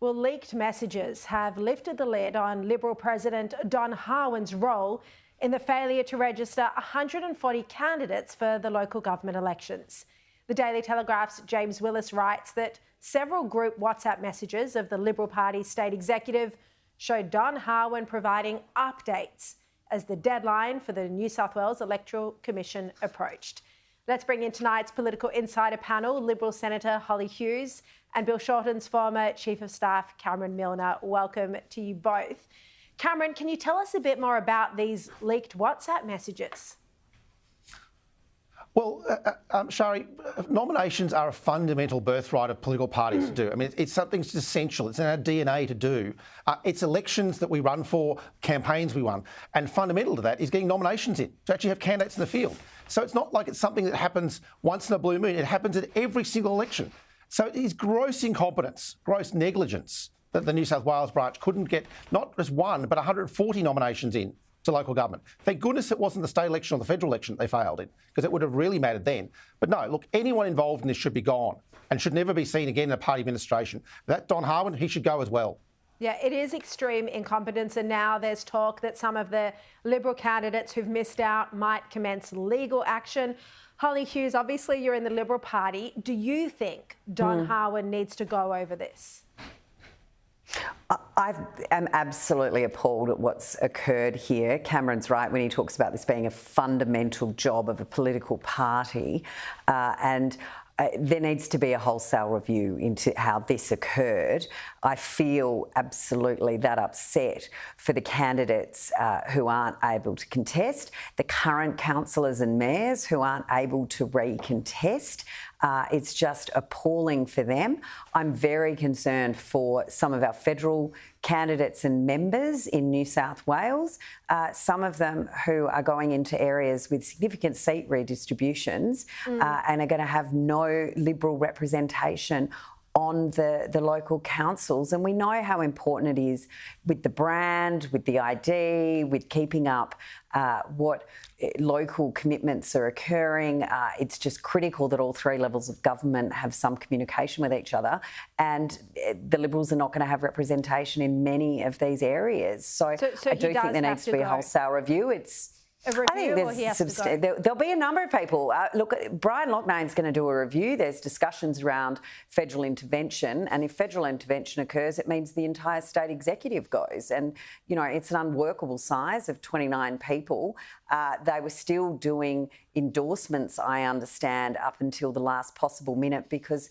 Well, leaked messages have lifted the lid on Liberal President Don Harwin's role in the failure to register 140 candidates for the local government elections. The Daily Telegraph's James Willis writes that several group WhatsApp messages of the Liberal Party's state executive showed Don Harwin providing updates as the deadline for the New South Wales Electoral Commission approached. Let's bring in tonight's political insider panel, Liberal Senator Holly Hughes and Bill Shorten's former Chief of Staff, Cameron Milner. Welcome to you both. Cameron, can you tell us a bit more about these leaked WhatsApp messages? Well, Sharri, nominations are a fundamental birthright of political parties to do. I mean, it's something that's essential. It's in our DNA to do. It's elections that we run for, campaigns we run. And fundamental to that is getting nominations in, to actually have candidates in the field. So it's not like it's something that happens once in a blue moon. It happens at every single election. So it is gross incompetence, gross negligence that the New South Wales branch couldn't get not just one, but 140 nominations in to local government. Thank goodness it wasn't the state election or the federal election they failed in, because it would have really mattered then. But no, look, anyone involved in this should be gone and should never be seen again in a party administration. That Don Harwin, he should go as well. Yeah, it is extreme incompetence, and now there's talk that some of the Liberal candidates who've missed out might commence legal action. Holly Hughes, obviously you're in the Liberal Party. Do you think Don Harwin needs to go over this? I am absolutely appalled at what's occurred here. Cameron's right when he talks about this being a fundamental job of a political party, and there needs to be a wholesale review into how this occurred. I feel absolutely that upset for the candidates who aren't able to contest, the current councillors and mayors who aren't able to recontest. It's just appalling for them. I'm very concerned for some of our federal candidates and members in New South Wales, some of them who are going into areas with significant seat redistributions and are going to have no Liberal representation on the local councils. And we know how important it is with the brand, with the ID, with keeping up what local commitments are occurring. It's just critical that all three levels of government have some communication with each other, and the Liberals are not going to have representation in many of these areas. So I do think there needs to be a wholesale review. A review, or he has to go? There'll be a number of people. Look, Brian Lochnane's going to do a review. There's discussions around federal intervention, and if federal intervention occurs, it means the entire state executive goes. And, you know, it's an unworkable size of 29 people. They were still doing endorsements, I understand, up until the last possible minute because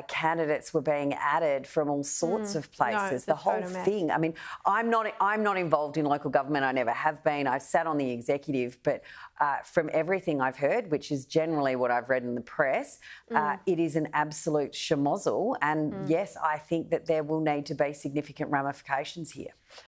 candidates were being added from all sorts of places. The whole thing. I mean, I'm not involved in local government. I never have been. I've sat on the executive, but from everything I've heard, which is generally what I've read in the press, it is an absolute schmozzle. And yes, I think that there will need to be significant ramifications here.